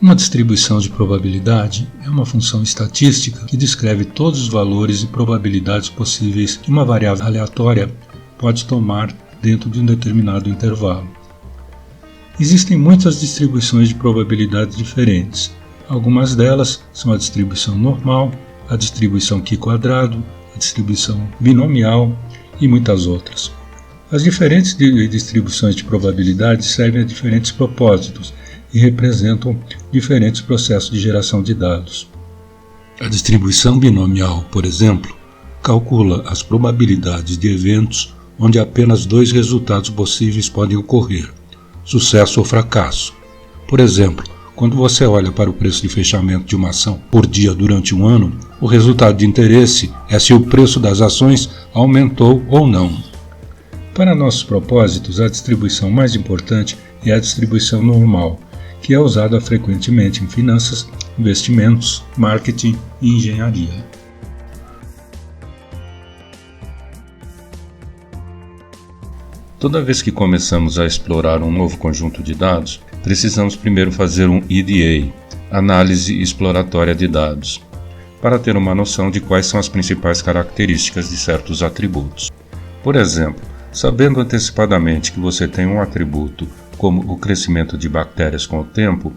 Uma distribuição de probabilidade é uma função estatística que descreve todos os valores e probabilidades possíveis que uma variável aleatória pode tomar dentro de um determinado intervalo. Existem muitas distribuições de probabilidades diferentes. Algumas delas são a distribuição normal, a distribuição Q², a distribuição binomial e muitas outras. As diferentes distribuições de probabilidades servem a diferentes propósitos e representam diferentes processos de geração de dados. A distribuição binomial, por exemplo, calcula as probabilidades de eventos onde apenas dois resultados possíveis podem ocorrer, sucesso ou fracasso. Por exemplo, quando você olha para o preço de fechamento de uma ação por dia durante um ano, o resultado de interesse é se o preço das ações aumentou ou não. Para nossos propósitos, a distribuição mais importante é a distribuição normal, que é usada frequentemente em finanças, investimentos, marketing e engenharia. Toda vez que começamos a explorar um novo conjunto de dados, precisamos primeiro fazer um EDA, Análise Exploratória de Dados, para ter uma noção de quais são as principais características de certos atributos. Por exemplo, sabendo antecipadamente que você tem um atributo como o crescimento de bactérias com o tempo,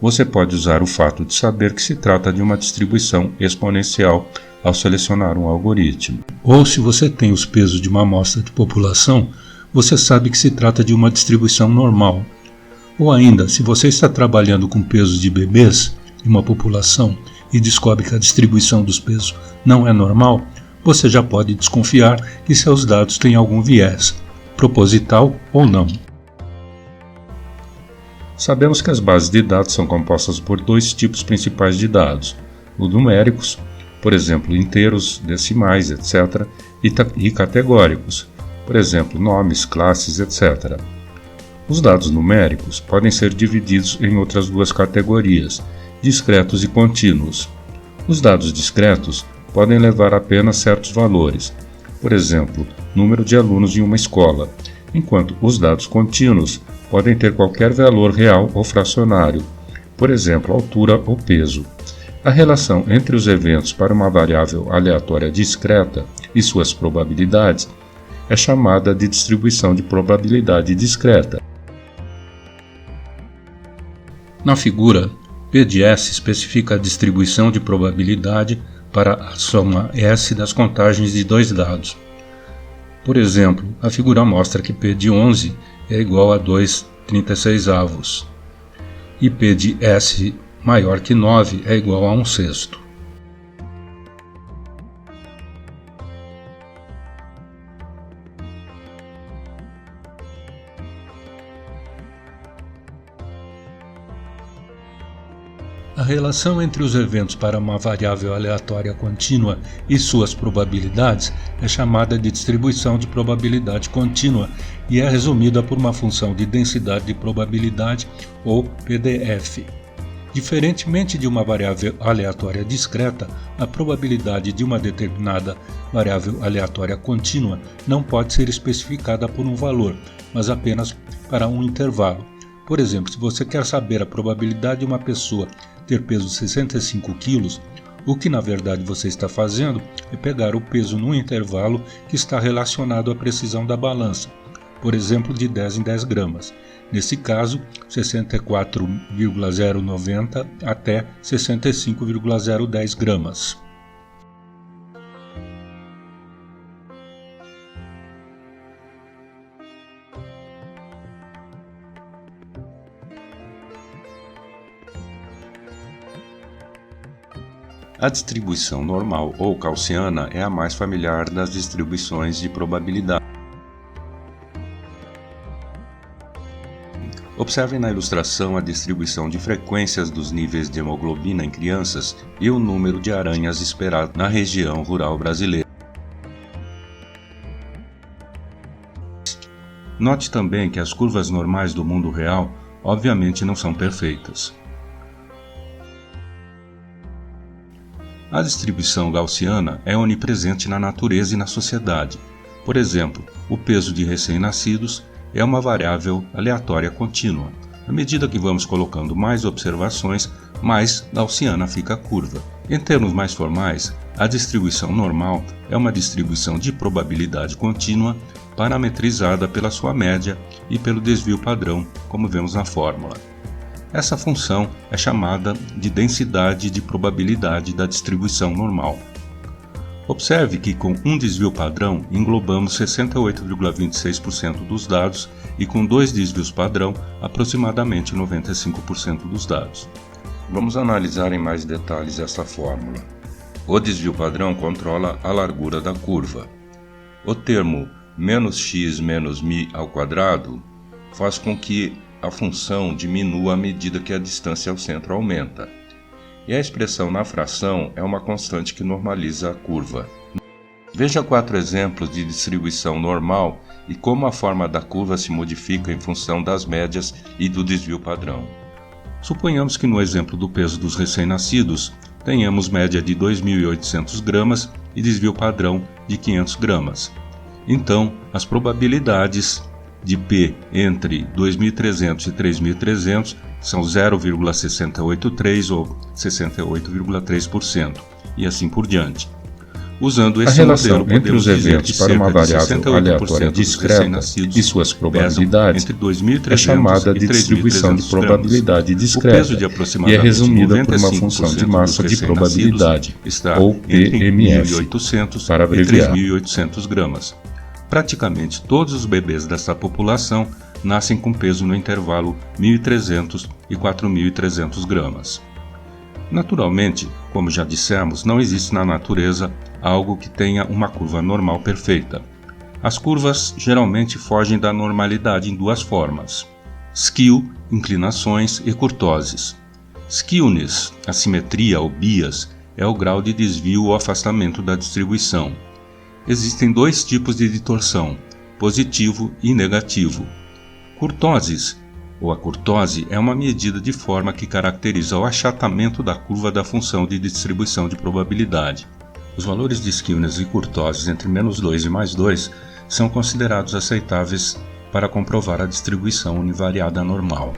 você pode usar o fato de saber que se trata de uma distribuição exponencial ao selecionar um algoritmo. Ou se você tem os pesos de uma amostra de população, você sabe que se trata de uma distribuição normal. Ou ainda, se você está trabalhando com pesos de bebês em uma população e descobre que a distribuição dos pesos não é normal, você já pode desconfiar que seus dados têm algum viés, proposital ou não. Sabemos que as bases de dados são compostas por dois tipos principais de dados, os numéricos, por exemplo, inteiros, decimais, etc., e categóricos, por exemplo, nomes, classes, etc. Os dados numéricos podem ser divididos em outras duas categorias, discretos e contínuos. Os dados discretos podem levar apenas certos valores, por exemplo, número de alunos em uma escola, enquanto os dados contínuos podem ter qualquer valor real ou fracionário, por exemplo, altura ou peso. A relação entre os eventos para uma variável aleatória discreta e suas probabilidades é chamada de distribuição de probabilidade discreta. Na figura, P de S especifica a distribuição de probabilidade para a soma S das contagens de dois dados. Por exemplo, a figura mostra que P de 11 é igual a 2/36 e P de S maior que 9 é igual a 1/6. A relação entre os eventos para uma variável aleatória contínua e suas probabilidades é chamada de distribuição de probabilidade contínua e é resumida por uma função de densidade de probabilidade, ou PDF. Diferentemente de uma variável aleatória discreta, a probabilidade de uma determinada variável aleatória contínua não pode ser especificada por um valor, mas apenas para um intervalo. Por exemplo, se você quer saber a probabilidade de uma pessoa ter peso de 65 kg, o que na verdade você está fazendo é pegar o peso num intervalo que está relacionado à precisão da balança, por exemplo, de 10 em 10 gramas. Nesse caso, 64,090 até 65,010 gramas. A distribuição normal ou gaussiana é a mais familiar das distribuições de probabilidade. Observem na ilustração a distribuição de frequências dos níveis de hemoglobina em crianças e o número de aranhas esperado na região rural brasileira. Note também que as curvas normais do mundo real obviamente não são perfeitas. A distribuição gaussiana é onipresente na natureza e na sociedade. Por exemplo, o peso de recém-nascidos é uma variável aleatória contínua, À medida que vamos colocando mais observações, mais gaussiana fica a curva. Em termos mais formais, a distribuição normal é uma distribuição de probabilidade contínua parametrizada pela sua média e pelo desvio padrão, como vemos na fórmula. Essa função é chamada de densidade de probabilidade da distribuição normal. Observe que com um desvio padrão englobamos 68,26% dos dados e com dois desvios padrão aproximadamente 95% dos dados. Vamos analisar em mais detalhes essa fórmula. O desvio padrão controla a largura da curva. O termo menos x menos μ ao quadrado faz com que a função diminua à medida que a distância ao centro aumenta. E a expressão na fração é uma constante que normaliza a curva. Veja 4 exemplos de distribuição normal e como a forma da curva se modifica em função das médias e do desvio padrão. Suponhamos que no exemplo do peso dos recém-nascidos, tenhamos média de 2.800 gramas e desvio padrão de 500 gramas. Então, as probabilidades de P entre 2.300 e 3.300 são 0,683 ou 68,3% e assim por diante. Usando esse relação modelo, entre os eventos para uma variável aleatória discreta e suas probabilidades é chamada de distribuição de probabilidade discreta e é resumida por uma função de massa de probabilidade, ou PMF, para abreviar. 3.800 gramas. Praticamente todos os bebês dessa população nascem com peso no intervalo 1.300 e 4.300 gramas. Naturalmente, como já dissemos, não existe na natureza algo que tenha uma curva normal perfeita. As curvas geralmente fogem da normalidade em duas formas: skew, inclinações, e kurtoses. Skewness, assimetria ou bias, é o grau de desvio ou afastamento da distribuição. Existem dois tipos de distorção, positivo e negativo. Kurtoses, ou a kurtose, é uma medida de forma que caracteriza o achatamento da curva da função de distribuição de probabilidade. Os valores de skewness e kurtoses entre -2 e +2 são considerados aceitáveis para comprovar a distribuição univariada normal.